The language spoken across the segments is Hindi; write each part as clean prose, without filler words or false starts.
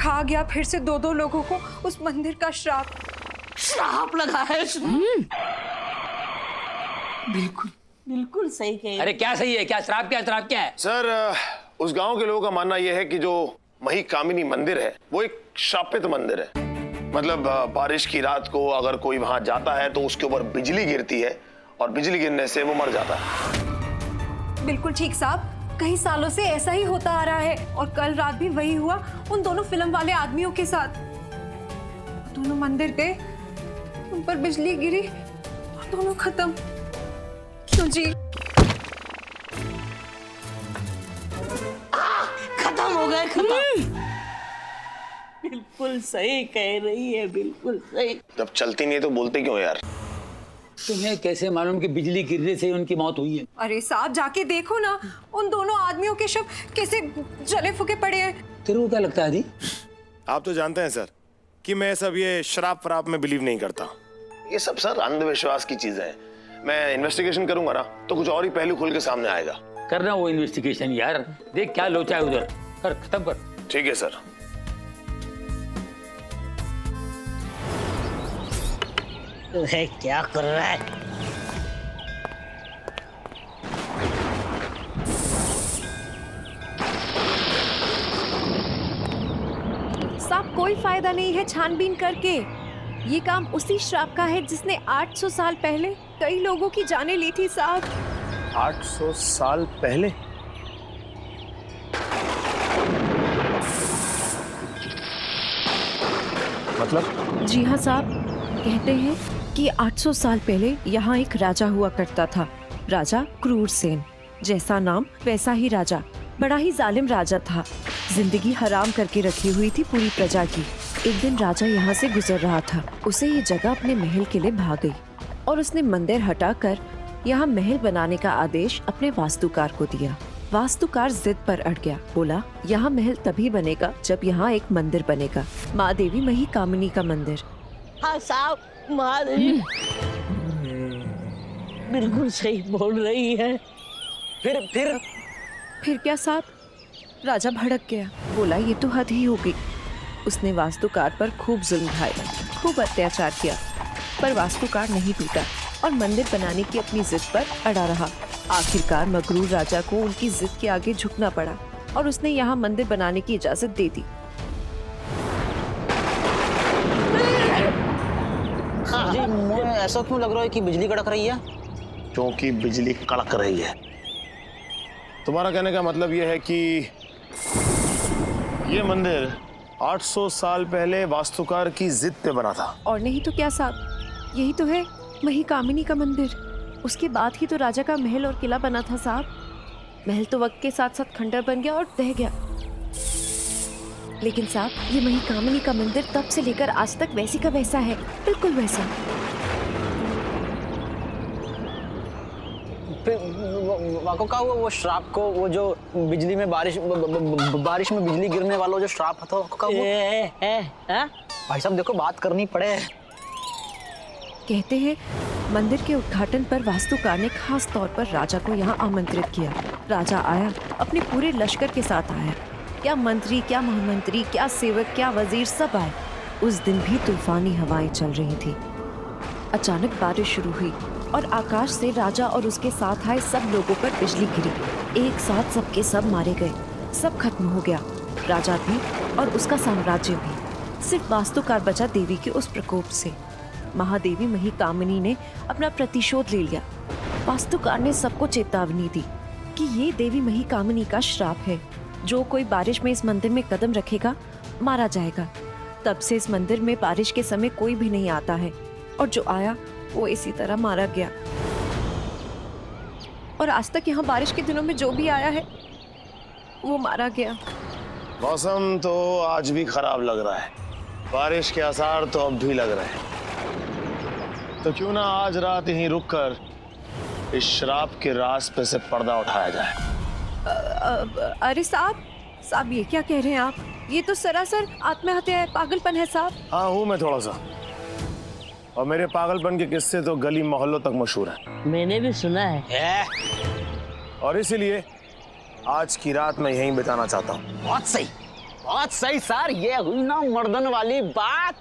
खा गया फिर से दो लोगों को उस मंदिर का श्राप। श्राप लगा है बिल्कुल बिल्कुल सही कह। अरे क्या सही है, क्या श्राप, क्या श्राप क्या है? सर उस गांव के लोगों का मानना यह है कि जो मही कामिनी मंदिर है वो एक शापित मंदिर है। मतलब बारिश की रात को अगर कोई वहां जाता है तो उसके ऊपर बिजली गिरती है और बिजली गिरने से वो मर जाता है। बिल्कुल ठीक साहब, कई सालों से ऐसा ही होता आ रहा है और कल रात भी वही हुआ उन दोनों फिल्म वाले आदमियों के साथ। दोनों मंदिर गए, उन पर बिजली गिरी और दोनों खत्म। क्यों जी? खत्म हो गए, खत्म। बिल्कुल सही कह रही है, बिल्कुल सही। जब चलती नहीं है तो बोलते क्यों यार? तुम्हें कैसे मालूम कि बिजली गिरने से उनकी मौत हुई है? अरे साहब जाके देखो ना, उन दोनों आदमियों के शव कैसे जले फूके पड़े हैं। तेरे को क्या लगता है दी? आप तो जानते हैं सर कि मैं सब ये शराब वराब में बिलीव नहीं करता। ये सब सर अंधविश्वास की चीजें हैं। मैं इन्वेस्टिगेशन करूंगा ना तो कुछ और ही पहलू खुल के सामने आएगा। करना वो इन्वेस्टिगेशन यार, देख क्या लोचा है उधर, कर खत्म कर। ठीक है सर। क्या कर रहा है? साहब कोई फायदा नहीं है छानबीन करके। ये काम उसी श्राप का है जिसने 800 साल पहले कई लोगों की जानें ली थी साहब। 800 साल पहले? मतलब? जी हाँ साहब, कहते हैं कि 800 साल पहले यहाँ एक राजा हुआ करता था, राजा क्रूरसेन। जैसा नाम वैसा ही राजा, बड़ा ही जालिम राजा था। जिंदगी हराम करके रखी हुई थी पूरी प्रजा की। एक दिन राजा यहाँ से गुजर रहा था, उसे ये जगह अपने महल के लिए भा गई और उसने मंदिर हटाकर यहाँ महल बनाने का आदेश अपने वास्तुकार को दिया। वास्तुकार जिद पर अड़ गया, बोला यहाँ महल तभी बनेगा जब यहाँ एक मंदिर बनेगा, माँ देवी मही कामिनी का मंदिर। हाँ साहब, महादेवी बिल्कुल सही बोल रही है। फिर क्या साहब? राजा भड़क गया, बोला ये तो हद ही होगी। उसने वास्तुकार पर खूब जुल्म ढाए, खूब अत्याचार किया, पर वास्तुकार नहीं टूटा और मंदिर बनाने की अपनी जिद पर अड़ा रहा। आखिरकार मगरूर राजा को उनकी जिद के आगे झुकना पड़ा और उसने यहाँ मंदिर बनाने की इजाजत दे दी। जी, मुझे ऐसा क्यों लग रहा है कि बिजली कड़क रही है? क्योंकि बिजली कड़क रही है। तुम्हारा कहने का मतलब यह है कि ये मंदिर 800 साल पहले वास्तुकार की जिद पे बना था। और नहीं तो क्या साहब, यही तो है मही कामिनी का मंदिर। उसके बाद ही तो राजा का महल और किला बना था साहब। महल तो वक्त के साथ साथ खंडर बन गया और ढह गया, लेकिन साहब ये मही कामिनी का मंदिर तब से लेकर आज तक वैसी का वैसा है, बिल्कुल वैसा। वाको का वो श्राप को, वो जो बिजली में बारिश में बिजली गिरने वाला जो श्राप था का वो भाई साहब देखो बात करनी पड़े। कहते हैं मंदिर के उद्घाटन पर वास्तुकार ने खास तौर पर राजा को यहाँ आमंत्रित किया। राजा आया, अपने पूरे लश्कर के साथ आया। क्या मंत्री, क्या महामंत्री, क्या सेवक, क्या वजीर, सब आए। उस दिन भी तूफानी हवाएं चल रही थी। अचानक बारिश शुरू हुई और आकाश से राजा और उसके साथ आए सब लोगों पर बिजली गिरी। एक साथ सबके सब मारे गए, सब खत्म हो गया, राजा भी और उसका साम्राज्य भी। सिर्फ वास्तुकार बचा देवी के उस प्रकोप से। महादेवी मही कामिनी ने अपना प्रतिशोध ले लिया। वास्तुकार ने सबको चेतावनी दी कि ये देवी मही कामिनी का श्राप है, जो कोई बारिश में इस मंदिर में कदम रखेगा मारा जाएगा। तब से इस मंदिर में बारिश के समय कोई भी नहीं आता है और जो आया वो इसी तरह मारा गया। और आज तक यहाँ बारिश के दिनों में जो भी आया है वो मारा गया। मौसम तो आज भी खराब लग रहा है, बारिश के आसार तो अब भी लग रहे हैं। तो क्यों ना आज रात यहीं रुककर इस श्राप के राज पे से पर्दा उठाया जाए। अरे साहब ये क्या कह रहे हैं आप? ये तो सरासर आत्महत्या है, पागलपन है साहब। हाँ हूँ मैं थोड़ा सा, और मेरे पागलपन के किस्से तो गली मोहल्लों तक मशहूर हैं। मैंने भी सुना है। और इसीलिए आज की रात मैं यहीं बिताना चाहता हूँ। बहुत सही, बहुत सही सर, ये हुई ना मर्दन वाली बात।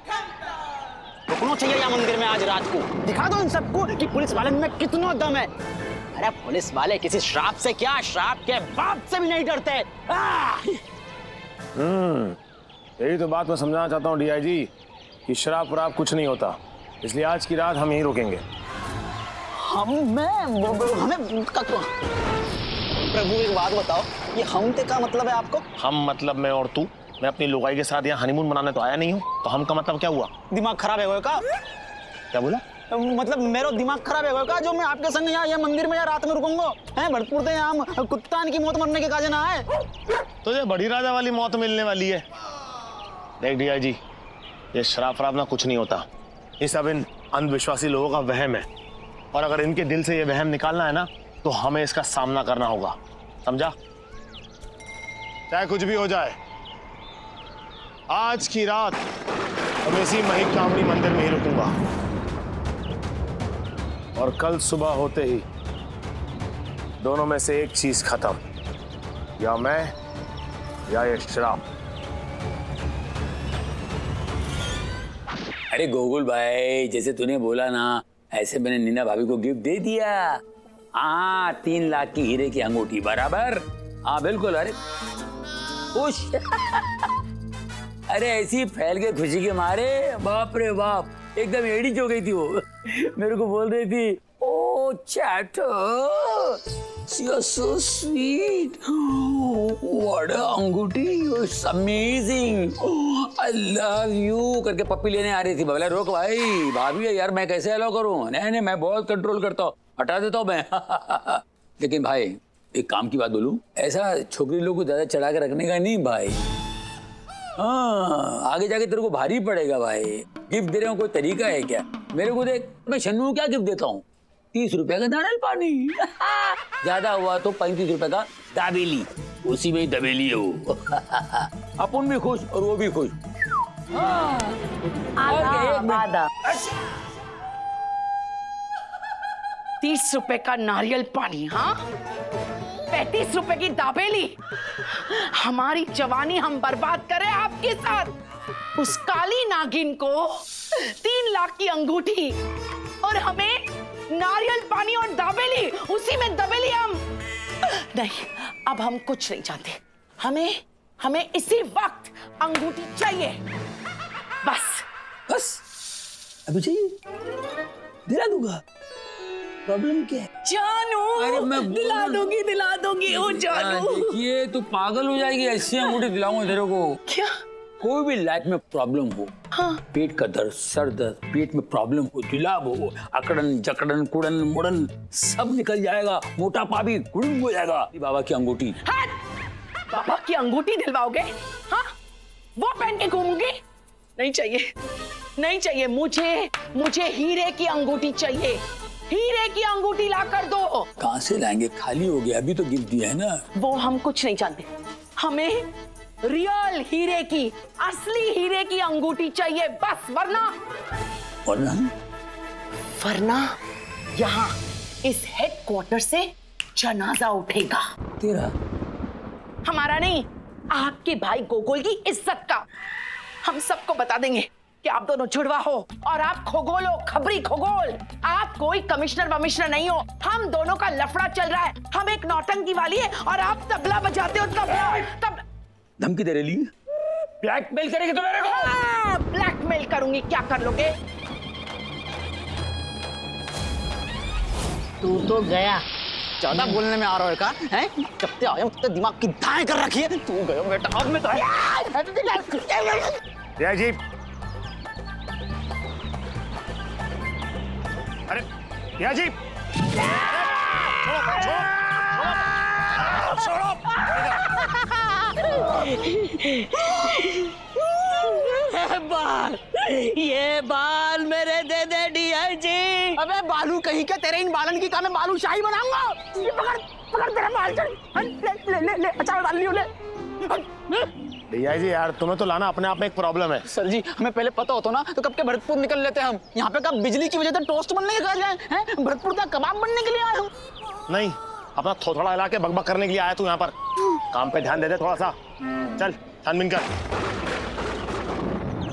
रुकना चाहिए यहाँ मंदिर में आज रात को, दिखा दो इन सबको कि पुलिस वाले में कितना दम है। अरे पुलिस वाले किसी श्राप से क्या, श्राप के बाप से भी नहीं डरते। यही तो बात मैं समझाना चाहता हूँ डीआईजी कि शराब वराब कुछ नहीं होता, इसलिए आज की रात हम यहीं रुकेंगे। हमें प्रभु एक बात बताओ, ये हम ते का मतलब है आपको? हम मतलब मैं और तू, मैं अपनी लुगाई के साथ यहाँ हनीमून मनाने तो आया नहीं हूँ, तो हम का मतलब क्या हुआ? दिमाग खराब है का? क्या बोला? मतलब मेरा दिमाग खराब है का जो मैं आपके संग यहाँ ये मंदिर में या रात में रुकूंगा? हैं भरतपुर से यहाँ कुत्तान की मौत मरने के काजे ना आए। तुझे बड़ी राजा वाली मौत मिलने वाली है। देख डीआईजी, ये शराब वराब ना कुछ नहीं होता, ये सब इन अंधविश्वासी लोगों का वहम है, और अगर इनके दिल से ये वहम निकालना है ना तो हमें इसका सामना करना होगा, समझा? चाहे कुछ भी हो जाए, आज की रात हम इसी महिक कामनी मंदिर में ही रुकूंगा, और कल सुबह होते ही दोनों में से एक चीज खत्म, या मैं या ये शराब। अरे गोकुल भाई, जैसे तूने बोला ना ऐसे मैंने नीना भाभी को गिफ्ट दे दिया। हाँ, 3 लाख की हीरे की अंगूठी बराबर। हाँ बिल्कुल। अरे खुश अरे ऐसी फैल के खुशी के मारे बाप रे बाप, एकदम एड़ी हो गई थी वो। मेरे को बोल रही थी, ओ चैटो you're so sweet, what a अंगूठी, it's amazing, I love you करके पप्पी लेने आ रही थी। बोला रोक भाई, भाभी है यार, मैं कैसे अलाउ करूं? नहीं मैं बहुत कंट्रोल करता हूँ, हटा देता हूँ मैं। लेकिन भाई एक काम की बात बोलूं, ऐसा छोकरी लोग को ज्यादा चढ़ा के रखने का नहीं भाई। हाँ, आगे जाके तेरे को भारी पड़ेगा भाई। गिफ्ट दे रहे हो कोई तरीका है क्या? मेरे को देख, मैं शन्नू को क्या गिफ्ट देता हूँ? 30 रुपए का नारियल पानी। ज्यादा हुआ तो 35 रुपए का दाबेली, उसी में ही दबेली है वो। अपन भी खुश और वो भी खुश। आधा 30 रुपए का नारियल पानी, हाँ 35 रुपए की दाबेली। हमारी जवानी हम बर्बाद करें आपके साथ। उस काली नागिन को 3 लाख की अंगूठी और हमें नारियल पानी और दाबेली, उसी में दबेली हम। नहीं, अब हम कुछ नहीं चाहते, हमें इसी वक्त अंगूठी चाहिए, बस अभी चाहिए, दिला दूंगा। प्रॉब्लम क्या है? जानू, अरे मैं दिला दूंगी ओ जानू। देखिए तू पागल हो जाएगी, ऐसी अंगूठी दिलाऊंगा तेरे को। क्या? कोई भी लाइफ में प्रॉब्लम हो, हाँ। पेट का दर्द, सर दर्द, पेट में प्रॉब्लम हो, जुलाब हो, अकड़न जकड़न कुड़न मुड़न सब निकल जाएगा, मोटापा भी गुड़ुम हो जाएगा। बाबा की अंगूठी। हाँ, बाबा की अंगूठी दिलवाओगे? हाँ, वो पहन के घूमूंगी? नहीं चाहिए, मुझे हीरे की अंगूठी चाहिए। हीरे की अंगूठी ला कर दो। कहाँ से लाएंगे? खाली हो गया, अभी तो गिफ्ट दिया है ना। वो हम कुछ नहीं जानते, हमें रियल हीरे की, असली हीरे की अंगूठी चाहिए बस, वरना यहाँ इस हेडक्वार्टर से जनाजा उठेगा। तेरा? हमारा नहीं, आपके भाई गोकुल की इज्जत का। हम सबको बता देंगे कि आप दोनों जुड़वा हो और आप खगोल हो, खबरी खगोल। आप कोई कमिश्नर वमिश्नर नहीं हो, हम दोनों का लफड़ा चल रहा है। हम एक नौटंकी वाली है और आप तबला बजाते हो। तब धमकी दे रही, ब्लैकमेल करेगी तो मेरे को? ब्लैकमेल करूंगी, क्या कर लोगे? तू तो गया। ज्यादा बोलने में आ रहा है का? हैं? जब से आया हूं दिमाग की दाएं कर रखी है। तू गयो बेटा, अब मैं तो डीआईजी, अरे डीआईजी, छोड़ो। ये बाल मेरे दे दे डीआईजी। अबे बालू कहीं के, तेरे इन बालन की काम मैं बालू शाही बनाऊंगा। ये पकड़ तेरा बाल, ले अचार डाल लियो, ले। डीआईजी यार, तुम्हें तो लाना अपने आप में एक प्रॉब्लम है। सर जी, हमें पहले पता होता ना तो कब के भरतपुर निकल लेते हम। यहाँ पे कब बिजली की वजह से टोस्ट बनने के जाए हैं? भरतपुर का कबाब बनने के लिए आए हम। नहीं, अपना थोड़ा हिला के बकबक करने के लिए आया तू यहाँ पर। काम पे ध्यान दे दे थोड़ा सा। चल छानबीन कर।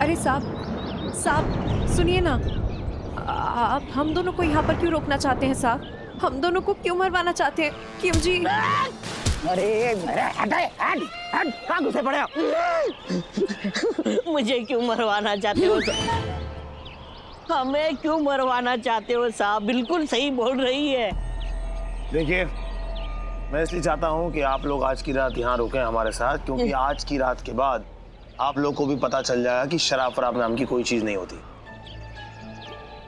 अरे साहब, साहब सुनिए ना, आप हम दोनों को यहाँ पर क्यों रोकना चाहते हैं साहब? हम दोनों को क्यों मरवाना चाहते हैं? क्यों जी? अरे हट, कहाँ घुसे पड़े हो? मुझे क्यों मरवाना चाहते हो? हमें क्यों मरवाना चाहते हो साहब? बिल्कुल सही बोल रही है। देखिए, मैं इसलिए चाहता हूँ कि आप लोग आज की रात यहाँ रुकें हमारे साथ, क्योंकि आज की रात के बाद आप लोग को भी पता चल जाएगा कि शराब फराब नाम की कोई चीज नहीं होती।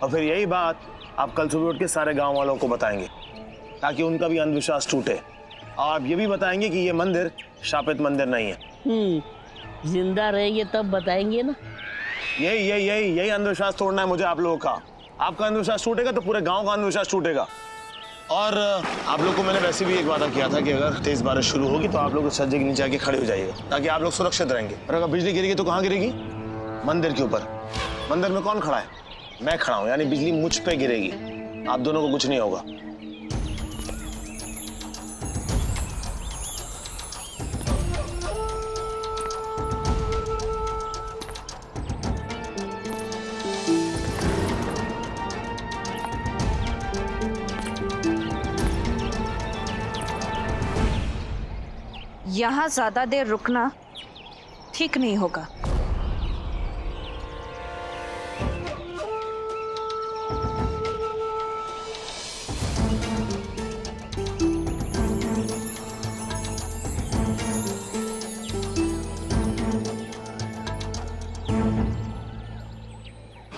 और फिर यही बात आप कल सुबह उठ के सारे गांव वालों को बताएंगे, ताकि उनका भी अंधविश्वास टूटे। और आप ये भी बताएंगे कि ये मंदिर शापित मंदिर नहीं है। जिंदा रहेंगे तब बताएंगे ना। यही अंधविश्वास तोड़ना है मुझे आप लोगों का। आपका अंधविश्वास टूटेगा तो पूरे गांव का अंधविश्वास टूटेगा। और आप लोग को मैंने वैसे भी एक वादा किया था कि अगर तेज बारिश शुरू होगी तो आप लोग सज्जे के नीचे आके खड़े हो जाइएगा, ताकि आप लोग सुरक्षित रहेंगे। और अगर बिजली गिरेगी तो कहाँ गिरेगी? मंदिर के ऊपर। मंदिर में कौन खड़ा है? मैं खड़ा हूं, यानी बिजली मुझ पे गिरेगी। आप दोनों को कुछ नहीं होगा। यहाँ ज्यादा देर रुकना ठीक नहीं होगा।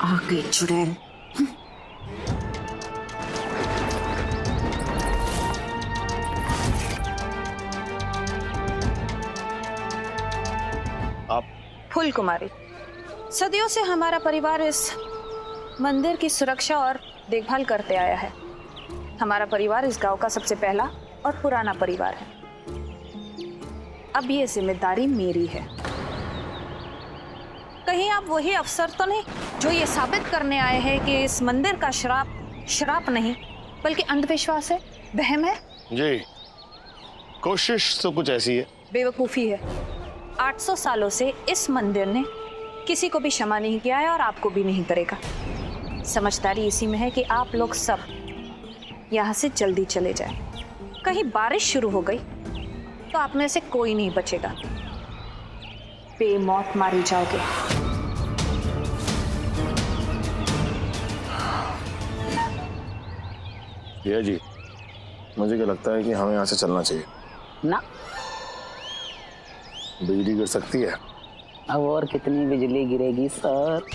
आ गई चुड़ैल। आप फूल कुमारी, सदियों से हमारा परिवार इस मंदिर की सुरक्षा और देखभाल करते आया है। हमारा परिवार इस गांव का सबसे पहला और पुराना परिवार है। अब ये जिम्मेदारी मेरी है। कहीं आप वही अफसर तो नहीं जो ये साबित करने आए हैं कि इस मंदिर का श्राप नहीं बल्कि अंधविश्वास है, वहम है? जी, कोशिश तो कुछ ऐसी है। बेवकूफ़ी है। 800 सालों से इस मंदिर ने किसी को भी क्षमा नहीं किया है और आपको भी नहीं करेगा। समझदारी इसी में है कि आप लोग सब यहाँ से जल्दी चले जाएं। कहीं बारिश शुरू हो गई तो आप में से कोई नहीं बचेगा, बेमौत मारे जाओगे। भैया जी, मुझे क्या लगता है कि हमें यहाँ से चलना चाहिए। ना, बिजली गिर सकती है। अब और कितनी बिजली गिरेगी सर?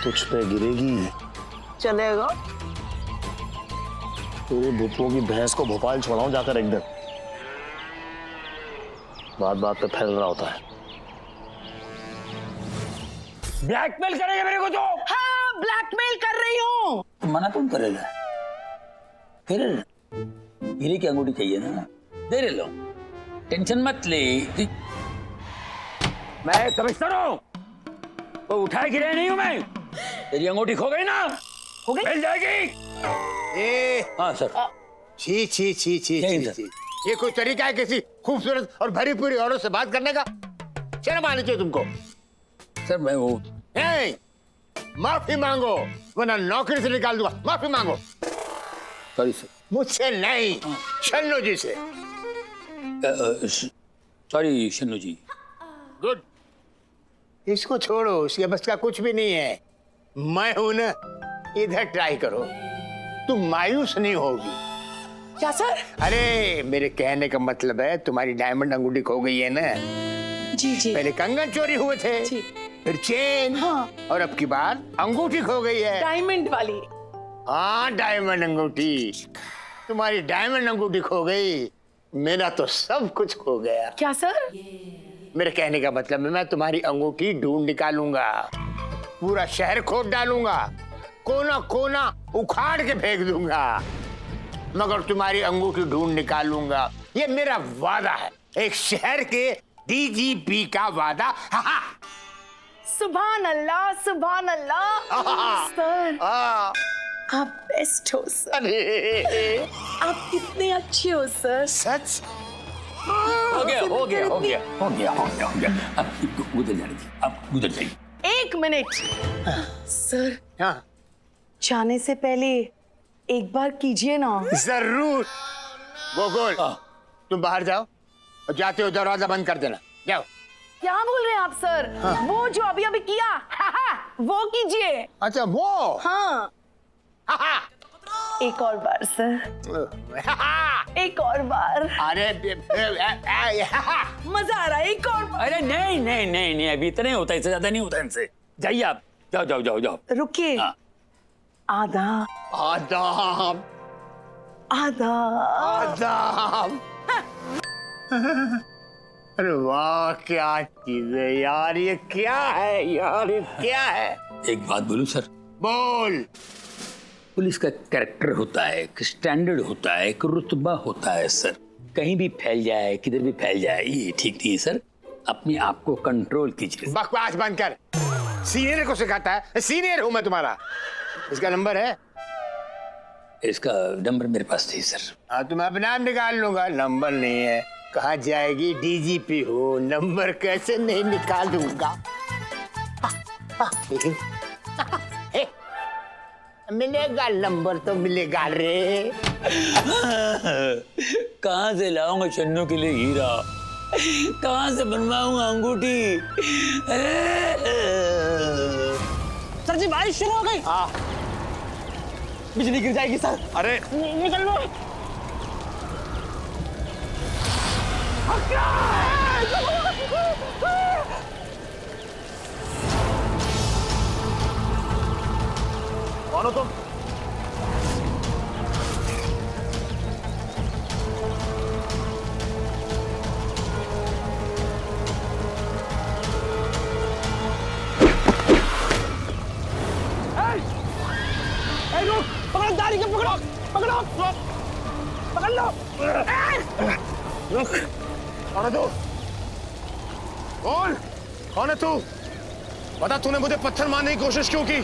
तुझ पे गिरेगी। चलेगा। तेरे भूतों की भैंस को भोपाल छोड़ाऊं जाकर एक दिन। बात बात पे फैल रहा होता है। ब्लैकमेल करेगा मेरे को तो? हाँ, ब्लैकमेल कर रही हूँ। तो मना कौन करेगा? फिर हीरे की अंगूठी चाहिए ना, दे ले लो, टेंशन मत ले। मैं कमिश्नर हूँ, वो उठाए गिरे नहीं हूँ मैं। तेरी अंगूठी खो गई ना? हो गई? मिल जाएगी। हाँ सर। छी छी छी छी छी छी। ये कोई तरीका है किसी खूबसूरत और भरी पूरी औरत से बात करने का? शर्म आनी चाहिए तुमको। सर मैं वो माफी मांगो वरना नौकरी से निकाल दूंगा। माफी मांगो। Sorry sir. मुझसे नहीं, शन्नू जी से। सॉरी शन्नू जी। गुड। इसको छोड़ो, इसके बस का कुछ भी नहीं है। मैं हूं ना, इधर ट्राई करो, तुम मायूस नहीं होगी। क्या सर? अरे मेरे कहने का मतलब है तुम्हारी डायमंड अंगूठी खो गई है ना। जी जी। पहले कंगन चोरी हुए थे, जी। फिर चेन, हाँ। और अब की बार अंगूठी खो गई है। डायमंड वाली। हाँ, डायमंड अंगूठी। तुम्हारी डायमंड अंगूठी खो गई, मेरा तो सब कुछ खो गया। क्या सर? मेरे कहने का मतलब है मैं तुम्हारी अंगूठी ढूंढ निकालूंगा, पूरा शहर खोद डालूंगा, कोना कोना उखाड़ के फेंक दूंगा, मगर तुम्हारी अंगूठी ढूंढ निकालूंगा। ये मेरा वादा है, एक शहर के डीजीपी का वादा। सुभान अल्लाह, सुभान अल्लाह। सर आप बेस्ट हो सर। अरे आप कितने अच्छे हो सर। सच? हो गया हो गया हो गया हो गया हो गया हो गया। अब गुजर जाने दीजिए, अब गुजर जाइए। 1 मिनट सर, हाँ जाने से पहले एक बार कीजिए ना। जरूर। गोकुल तुम बाहर जाओ और जाते हो दरवाजा बंद कर देना, जाओ। क्या बोल रहे हैं आप सर? वो जो अभी अभी किया वो कीजिए। अच्छा वो हाँ, एक और बार सर, एक और बार। अरे मजा आ रहा है, एक और बार। अरे नहीं नहीं नहीं नहीं, अभी इतना ही होता है, इससे ज्यादा नहीं होता इनसे। जाइए आप, जाओ जाओ जाओ जाओ। रुकिए, हाँ। आधा आदाम आधा। आदाम। अरे वाह क्या चीज है यार, ये क्या है यार, ये क्या है? एक बात बोलूं सर, बोल। पुलिस का कैरेक्टर होता है, एक स्टैंडर्ड होता है, एक रुतबा होता है सर। कहीं भी फैल जाए, किधर भी फैल जाए, ये ठीक नहीं है सर। अपने आप को कंट्रोल कीजिए। बकवास बंद कर। सीनियर को सिखाता है, सीनियर हूं मैं तुम्हारा। इसका नंबर है? इसका नंबर मेरे पास नहीं सर। हाँ तो मैं अपना नाम निकाल लूंगा, नंबर नहीं है। कहाँ जाएगी, डीजीपी हो, नंबर कैसे नहीं निकालूंगा? मिलेगा नंबर तो मिलेगा रे। कहाँ से लाऊंगा चन्नू के लिए हीरा, कहाँ से बनवाऊंगा अंगूठी? सर जी बारिश शुरू हो गई। हाँ बिजली गिर जाएगी सर। अरे निकल लो। कौन हो तुम? पकड़ो दाढ़ी के, पकड़ो पकड़ो पकड़ लो। रुक, कौन है तू? बोल, कौन है तू? बता, तूने मुझे पत्थर मारने की कोशिश क्यों की?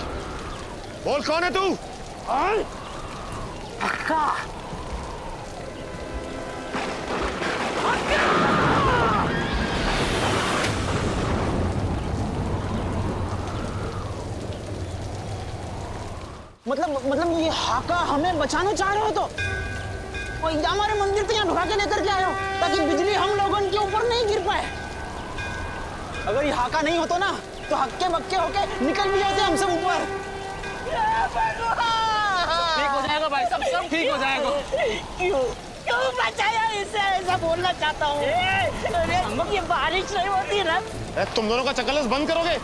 बोल, कौन है तू? हक्का। मतलब ये हाका हमें बचाना चाह रहे हो तो? और ये हमारे मंदिर तक यहाँ ढुका के लेकर के आए हो ताकि बिजली हम लोगों के ऊपर नहीं गिर पाए। अगर ये हाका नहीं होता ना तो हक्के बक्के होके निकल भी जाते हमसे ऊपर। ठीक हो जाएगा भाई, सब ठीक हो जाएगा। क्यों क्यों बचाया इसे, ऐसा बोलना चाहता हूँ। ये बारिश नहीं होती ना। तुम दोनों का चक्करलस बंद करोगे?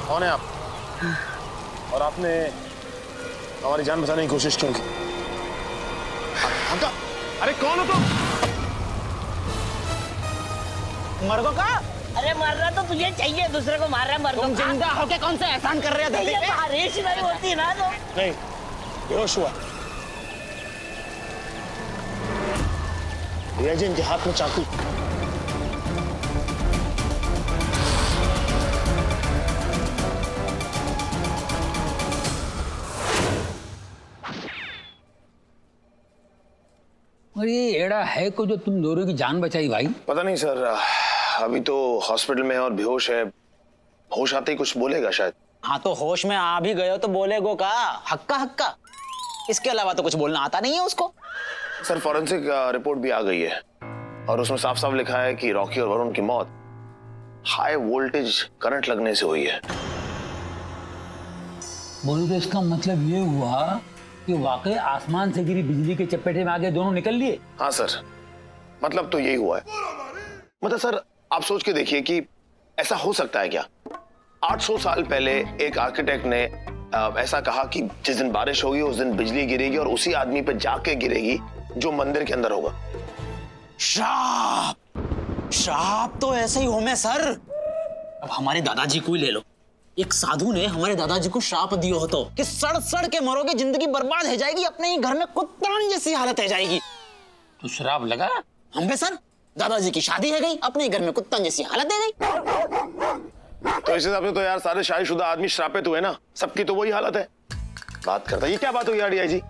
कौन है आप? और आपने हमारी जान बचाने की कोशिश क्यों की? हक्का, अरे कौन हो तुम? मर्दों का? अरे मरना तो तुझे चाहिए, दूसरे को मार रहा है मर्दों तुम का। जिंदा होके कौन सा एहसान कर रहे हो धरती पे? बारिश नहीं होती ना तो। नहीं, बेहोश हुआ। भैया जी, इनके हाथ में चाकू। और ये एड़ा है को जो तुम दोनों की जान बचाई भाई? पता नहीं सर, अभी तो हॉस्पिटल में है और बेहोश है। होश आते ही कुछ बोलेगा शायद। हाँ तो होश में आ भी गए तो बोलेगो का हक्का हक्का, इसके अलावा तो कुछ बोलना आता नहीं है उसको। सर, फॉरेंसिक रिपोर्ट भी आ गई है और उसमें साफ साफ लिखा है कि रॉकी और वरुण की मौत हाई वोल्टेज करंट लगने से हुई है। बोलो तो इसका मतलब ये हुआ कि वाकई आसमान से गिरी बिजली के चपेटे में आगे दोनों निकल लिए। हाँ सर, मतलब तो यही हुआ है। मतलब सर, आप सोच के देखिए कि ऐसा हो सकता है क्या? 800 साल पहले एक आर्किटेक्ट ने ऐसा कहा कि जिस दिन बारिश होगी उस दिन बिजली गिरेगी और उसी आदमी पे जाके गिरेगी जो मंदिर के अंदर होगा। श्राप, श्राप तो ऐसे ही हो में सर। अब हमारे दादाजी को ही ले लो, एक साधु ने हमारे दादाजी को श्राप दिया हो तो कि सड़ सड़ के मरोगे, जिंदगी बर्बाद हो जाएगी, अपने ही घर में कुत्तान जैसी हालत हो जाएगी। तो श्राप लगा हम पे सर, दादाजी की शादी है गई, अपने घर में कुत्तान जैसी हालत है गई। तो इस हिसाब से तो यार सारे शादीशुदा आदमी श्रापित हुए ना, सबकी तो वही हालत है। बात करता, ये क्या बात हुई यार डीआईजी?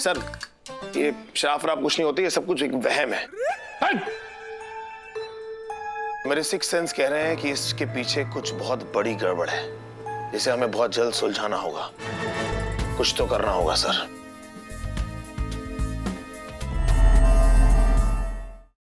सर, ये शराब वराब कुछ नहीं होती, ये सब कुछ एक वहम है। मेरे सिक्स सेंस कह रहे हैं कि इसके पीछे कुछ बहुत बड़ी गड़बड़ है, जिसे हमें बहुत जल्द सुलझाना होगा। कुछ तो करना होगा सर।